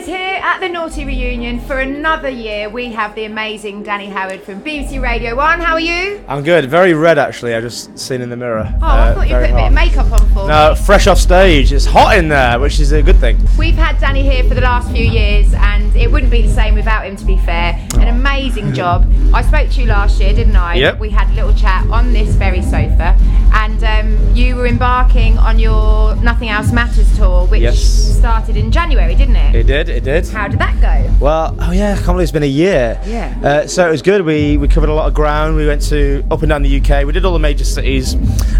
is here at the Naughty Reunion for another year. We have the amazing Danny Howard from BBC Radio 1. How are you? I'm good. Very red, actually. I just seen in the mirror. Oh, I thought you put a bit of makeup on for me. No, fresh off stage. It's hot in there, which is a good thing. We've had Danny here for the last few years, and it wouldn't be the same without him, to be fair. An amazing job. I spoke to you last year, didn't I? Yep. We had a little chat on this very sofa, and you were embarking on your Nothing Else Matters tour, which started in January, didn't it? It did. How did that go? Well, I can't believe it's been a year. Yeah. So it was good. We covered a lot of ground. We went to up and down the UK. We did all the major cities,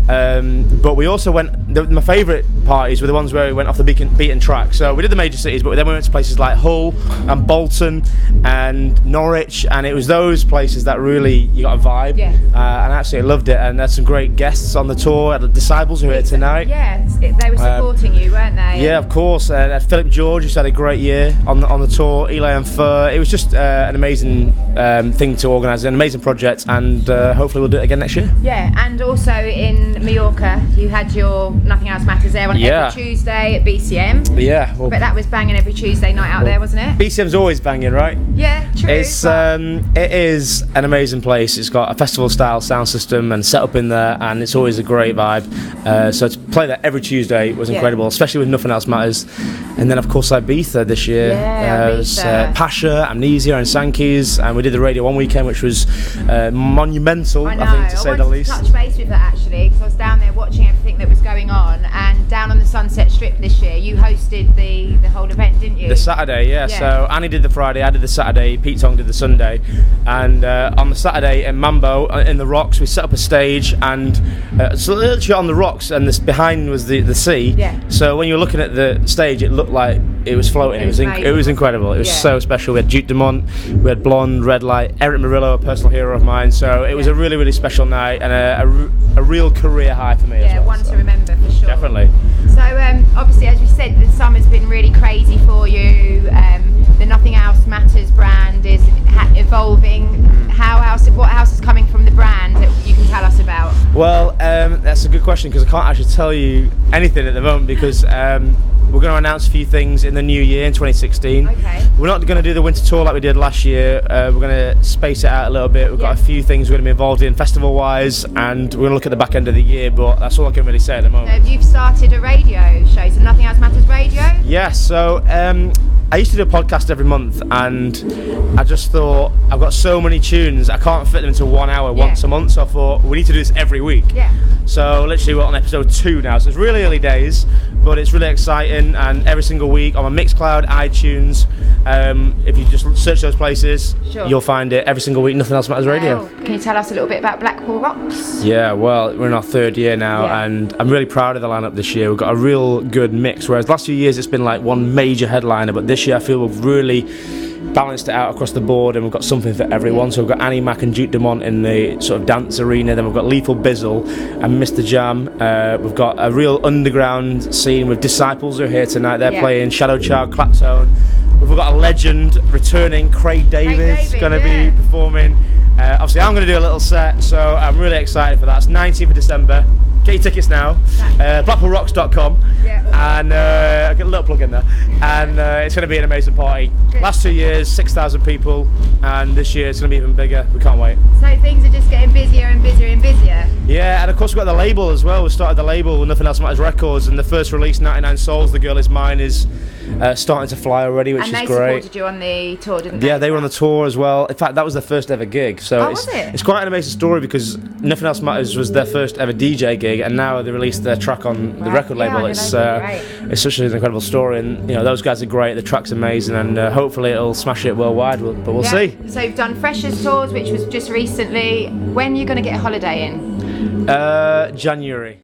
but we also went. My favourite parties were the ones where we went off the beaten track. So we did the major cities, but then we went to places like Hull and Bolton and Norwich, and it was those places that really you got a vibe. Yeah. And I absolutely loved it. And there's some great guests on the tour. Had the Disciples who are here tonight. Yeah, they were supporting you, weren't they? Yeah, of course. Philip George, who's had a great year on the tour. Eli and Fur. It was just an amazing thing to organise, an amazing project, and hopefully we'll do it again next year. Yeah, and also in Mallorca, you had your Nothing Else Matters there on every Tuesday at BCM. Yeah, well, but that was banging every Tuesday night out there, wasn't it? BCM's always banging, right? Yeah, true. It is an amazing place. It's got a festival-style sound system and set up in there, and it's always a great vibe. So to play that every Tuesday was incredible, especially with Nothing Else Matters. And then, of course, Ibiza this year. It was Pasha, Amnesia, and Sankey's, and we did the Radio 1 weekend, which was monumental, I think, to say the least. I wanted to touch base with that, actually, because I was down there watching everything that was going on, and down on the Sunset Strip this year, you hosted the whole event, didn't you? The Saturday, yeah. So Annie did the Friday, I did the Saturday, Pete Tong did the Sunday, and on the Saturday in Mambo, in the rocks, we set up a stage, and so literally on the rocks, and this behind was the sea. Yeah. So when you were looking at the stage, it looked like it was floating. It was incredible. It was so special. We had Duke Dumont, we had Blonde, Red Light, Eric Murillo, a personal hero of mine. So it was a really, really special night, and a real career high for me as well. Yeah, one to remember for sure. Definitely. So obviously, as we said, the summer's been really crazy for you. The Nothing Else Matters brand is evolving. What else is coming from the brand that you can tell us about? Well, that's a good question, because I can't actually tell you anything at the moment, because we're going to announce a few things in the new year in 2016. Okay. We're not going to do the winter tour like we did last year. We're going to space it out a little bit. We've got a few things we're going to be involved in festival-wise, and we're going to look at the back end of the year, but that's all I can really say at the moment. You've started a radio show, so Nothing Else Matters Radio? Yeah, so I used to do a podcast every month, and I just thought, I've got so many tunes, I can't fit them into 1 hour once a month, so I thought, we need to do this every week. Yeah. So literally we're on episode 2 now, so it's really early days, but it's really exciting, and every single week on my Mixcloud, iTunes, if you just search those places, you'll find it every single week, Nothing Else Matters Radio. Can you tell us a little bit about Blackpool Rocks? Yeah, well, we're in our 3rd year now, and I'm really proud of the lineup this year. We've got a real good mix, whereas the last few years it's been like one major headliner, but this year I feel we've really balanced it out across the board, and we've got something for everyone. So we've got Annie Mac and Duke Dumont in the sort of dance arena, then we've got Lethal Bizzle and Mr. Jam. We've got a real underground scene with Disciples who are here tonight. They're playing Shadow Child, Claptone. We've got a legend returning, Craig David, going to be performing. Obviously I'm going to do a little set, so I'm really excited for that. It's 19th of December. Get your tickets now, blackpoolrocks.com, and I'll get a little plug in there, and it's going to be an amazing party. Last 2 years, 6,000 people, and this year it's going to be even bigger. We can't wait. So things are just getting busier and busier and busier. Yeah, and of course we've got the label as well. We started the label, Nothing Else Matters Records, and the first release, 99 Souls, The Girl Is Mine, is starting to fly already, which is great. And they supported you on the tour, didn't they? Yeah, they were on the tour as well. In fact, that was their first ever gig. So it's quite an amazing story, because Nothing Else Matters was their first ever DJ gig, and now they released their track on the record label. It's such an incredible story, and those guys are great. The track's amazing, and hopefully it'll smash it worldwide. But we'll see. So you've done Freshers tours, which was just recently. When are you going to get a holiday in? January.